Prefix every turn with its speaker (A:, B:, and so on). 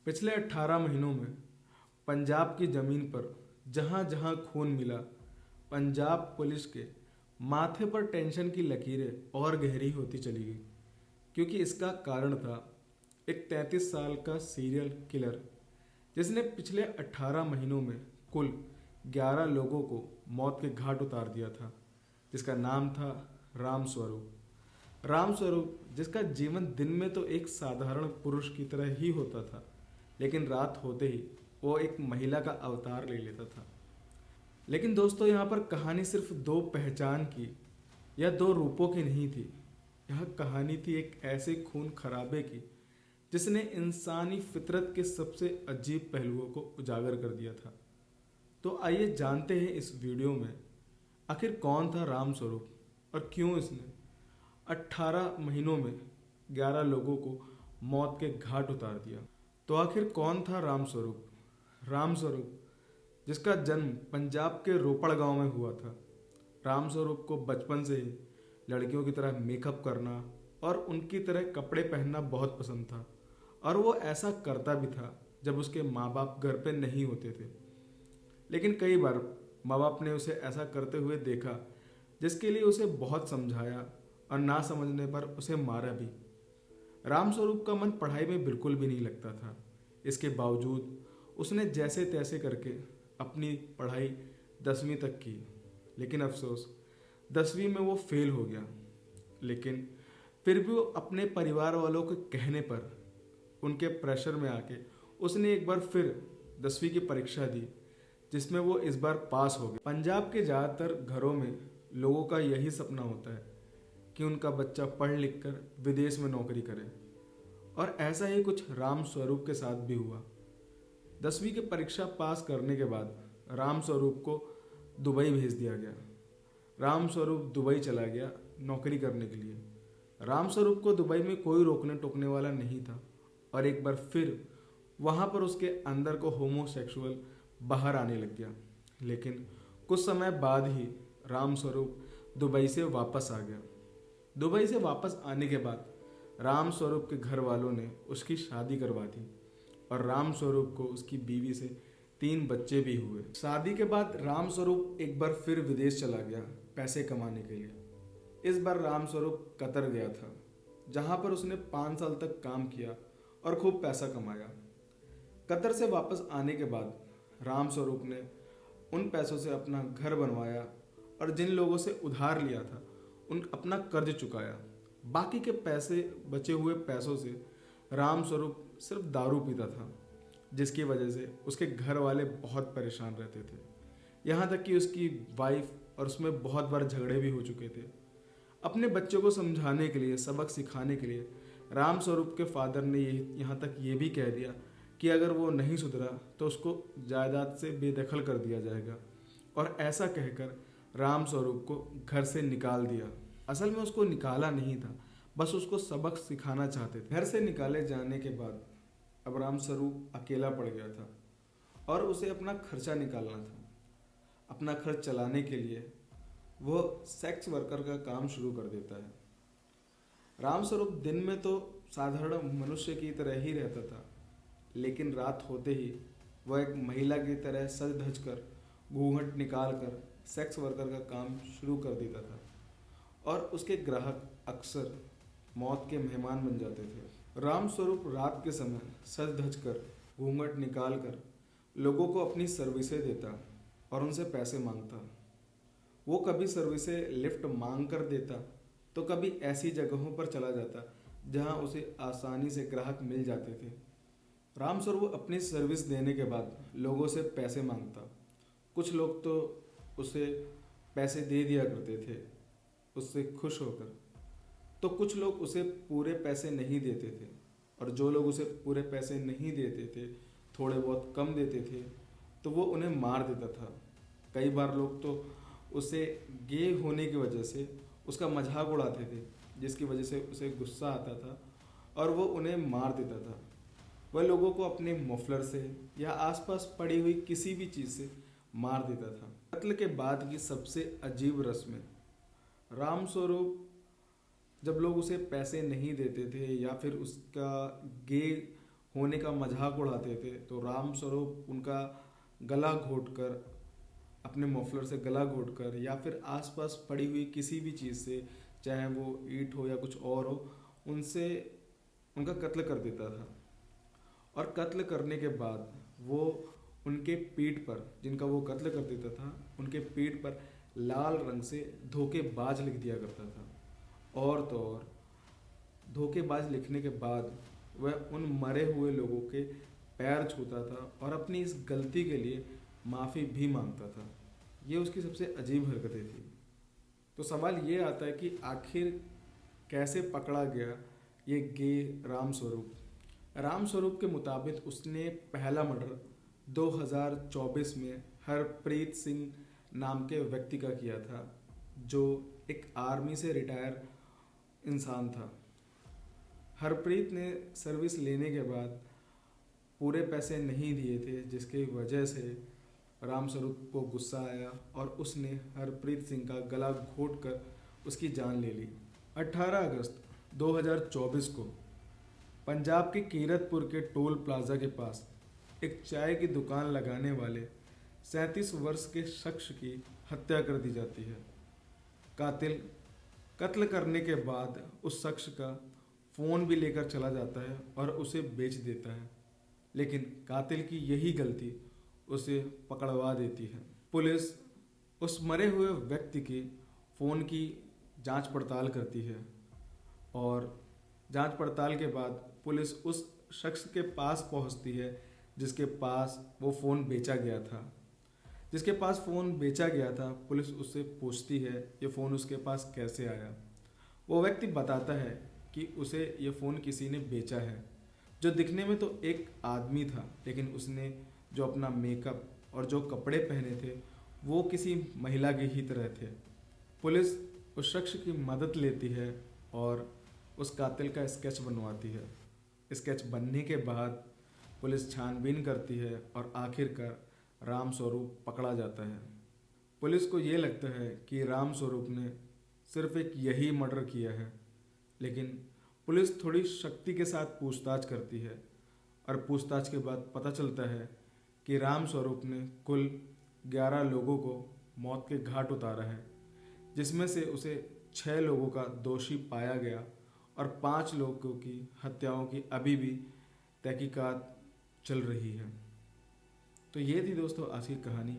A: पिछले 18 महीनों में पंजाब की ज़मीन पर जहाँ जहाँ खून मिला, पंजाब पुलिस के माथे पर टेंशन की लकीरें और गहरी होती चली गई, क्योंकि इसका कारण था एक 33 साल का सीरियल किलर जिसने पिछले 18 महीनों में कुल 11 लोगों को मौत के घाट उतार दिया था, जिसका नाम था राम स्वरूप। राम स्वरूप जिसका जीवन दिन में तो एक साधारण पुरुष की तरह ही होता था, लेकिन रात होते ही वो एक महिला का अवतार ले लेता था। लेकिन दोस्तों, यहाँ पर कहानी सिर्फ दो पहचान की या दो रूपों की नहीं थी। यह कहानी थी एक ऐसे खून खराबे की जिसने इंसानी फितरत के सबसे अजीब पहलुओं को उजागर कर दिया था। तो आइए जानते हैं इस वीडियो में आखिर कौन था राम स्वरूप और क्यों इसने 18 महीनों में 11 लोगों को मौत के घाट उतार दिया। तो आखिर कौन था राम स्वरूप? राम स्वरूप जिसका जन्म पंजाब के रोपड़ गांव में हुआ था। राम स्वरूप को बचपन से ही लड़कियों की तरह मेकअप करना और उनकी तरह कपड़े पहनना बहुत पसंद था, और वो ऐसा करता भी था जब उसके माँ बाप घर पे नहीं होते थे। लेकिन कई बार माँ बाप ने उसे ऐसा करते हुए देखा, जिसके लिए उसे बहुत समझाया और ना समझने पर उसे मारा भी। राम स्वरूप का मन पढ़ाई में बिल्कुल भी नहीं लगता था। इसके बावजूद उसने जैसे तैसे करके अपनी पढ़ाई 10वीं तक की, लेकिन अफसोस 10वीं में वो फेल हो गया। लेकिन फिर भी वो अपने परिवार वालों के कहने पर, उनके प्रेशर में आके उसने एक बार फिर 10वीं की परीक्षा दी, जिसमें वो इस बार पास हो गया। पंजाब के ज़्यादातर घरों में लोगों का यही सपना होता है कि उनका बच्चा पढ़ लिख कर विदेश में नौकरी करे, और ऐसा ही कुछ राम स्वरूप के साथ भी हुआ। 10वीं की परीक्षा पास करने के बाद राम स्वरूप को दुबई भेज दिया गया। राम स्वरूप दुबई चला गया नौकरी करने के लिए। राम स्वरूप को दुबई में कोई रोकने टोकने वाला नहीं था, और एक बार फिर वहाँ पर उसके अंदर को होमोसेक्सुअल बाहर आने लग गया। लेकिन कुछ समय बाद ही राम स्वरूप दुबई से वापस आ गया। दुबई से वापस आने के बाद राम स्वरूप के घर वालों ने उसकी शादी करवा दी, और राम स्वरूप को उसकी बीवी से 3 बच्चे भी हुए। शादी के बाद राम स्वरूप एक बार फिर विदेश चला गया पैसे कमाने के लिए। इस बार राम स्वरूप कतर गया था, जहाँ पर उसने 5 साल तक काम किया और खूब पैसा कमाया। कतर से वापस आने के बाद राम स्वरूप ने उन पैसों से अपना घर बनवाया, और जिन लोगों से उधार लिया था उन अपना कर्ज चुकाया। बाकी के पैसे, बचे हुए पैसों से राम स्वरूप सिर्फ दारू पीता था, जिसकी वजह से उसके घर वाले बहुत परेशान रहते थे। यहाँ तक कि उसकी वाइफ और उसमें बहुत बार झगड़े भी हो चुके थे। अपने बच्चों को समझाने के लिए, सबक सिखाने के लिए राम स्वरूप के फादर ने यहाँ तक ये भी कह दिया कि अगर वो नहीं सुधरा तो उसको जायदाद से बेदखल कर दिया जाएगा, और ऐसा कहकर राम स्वरूप को घर से निकाल दिया। असल में उसको निकाला नहीं था, बस उसको सबक सिखाना चाहते थे। घर से निकाले जाने के बाद अब राम स्वरूप अकेला पड़ गया था, और उसे अपना खर्चा निकालना था। अपना खर्च चलाने के लिए वो सेक्स वर्कर का काम शुरू कर देता है। राम स्वरूप दिन में तो साधारण मनुष्य की तरह ही रहता था, लेकिन रात होते ही वह एक महिला की तरह सज धज कर, घूंघट निकाल कर सेक्स वर्कर का काम शुरू कर देता था, और उसके ग्राहक अक्सर मौत के मेहमान बन जाते थे। राम स्वरूप रात के समय सज धज कर, घूंघट निकाल कर लोगों को अपनी सर्विसें देता और उनसे पैसे मांगता। वो कभी सर्विसें लिफ्ट मांग कर देता, तो कभी ऐसी जगहों पर चला जाता जहां उसे आसानी से ग्राहक मिल जाते थे। राम स्वरूप अपनी सर्विस देने के बाद लोगों से पैसे मांगता। कुछ लोग तो उसे पैसे दे दिया करते थे उससे खुश होकर, तो कुछ लोग उसे पूरे पैसे नहीं देते थे, और जो लोग उसे पूरे पैसे नहीं देते थे, थोड़े बहुत कम देते थे, तो वो उन्हें मार देता था। कई बार लोग तो उसे गे होने की वजह से उसका मजाक उड़ाते थे, जिसकी वजह से उसे गुस्सा आता था और वो उन्हें मार देता था। वह लोगों को अपने मफलर से या आसपास पड़ी हुई किसी भी चीज़ से मार देता था। कत्ल के बाद की सबसे अजीब रस्में, राम स्वरूप जब लोग उसे पैसे नहीं देते थे या फिर उसका गे होने का मजाक उड़ाते थे, तो राम स्वरूप उनका गला घोटकर, अपने मफलर से गला घोटकर या फिर आसपास पड़ी हुई किसी भी चीज़ से, चाहे वो ईंट हो या कुछ और हो, उनसे उनका कत्ल कर देता था। और कत्ल करने के बाद वो उनके पीठ पर, जिनका वो कत्ल कर देता था, उनके पीठ पर लाल रंग से धोखेबाज लिख दिया करता था। और तो और धोखेबाज लिखने के बाद वह उन मरे हुए लोगों के पैर छूता था और अपनी इस गलती के लिए माफ़ी भी मांगता था। ये उसकी सबसे अजीब हरकतें थी। तो सवाल ये आता है कि आखिर कैसे पकड़ा गया ये गे राम स्वरूप। राम स्वरूप के मुताबिक उसने पहला मर्डर 2024 में हरप्रीत सिंह नाम के व्यक्ति का किया था, जो एक आर्मी से रिटायर इंसान था। हरप्रीत ने सर्विस लेने के बाद पूरे पैसे नहीं दिए थे, जिसकी वजह से राम स्वरूप को गुस्सा आया और उसने हरप्रीत सिंह का गला घोंटकर उसकी जान ले ली। 18 अगस्त 2024 को पंजाब के कीरतपुर के टोल प्लाजा के पास एक चाय की दुकान लगाने वाले 37 वर्ष के शख्स की हत्या कर दी जाती है। कातिल कत्ल करने के बाद उस शख्स का फ़ोन भी लेकर चला जाता है और उसे बेच देता है, लेकिन कातिल की यही गलती उसे पकड़वा देती है। पुलिस उस मरे हुए व्यक्ति के फ़ोन की जांच पड़ताल करती है और जांच पड़ताल के बाद पुलिस उस शख्स के पास पहुंचती है जिसके पास वो फ़ोन बेचा गया था। जिसके पास फ़ोन बेचा गया था, पुलिस उससे पूछती है ये फ़ोन उसके पास कैसे आया। वो व्यक्ति बताता है कि उसे ये फ़ोन किसी ने बेचा है, जो दिखने में तो एक आदमी था, लेकिन उसने जो अपना मेकअप और जो कपड़े पहने थे वो किसी महिला की ही तरह थे। पुलिस उस शख्स की मदद लेती है और उस कातिल का स्केच बनवाती है। स्केच बनने के बाद पुलिस छानबीन करती है और आखिरकार राम स्वरूप पकड़ा जाता है। पुलिस को ये लगता है कि राम स्वरूप ने सिर्फ एक यही मर्डर किया है, लेकिन पुलिस थोड़ी शक्ति के साथ पूछताछ करती है और पूछताछ के बाद पता चलता है कि राम स्वरूप ने कुल 11 लोगों को मौत के घाट उतारा है, जिसमें से उसे 6 लोगों का दोषी पाया गया और 5 लोगों की हत्याओं की अभी भी तहकीकात चल रही है। तो ये थी दोस्तों आज की कहानी।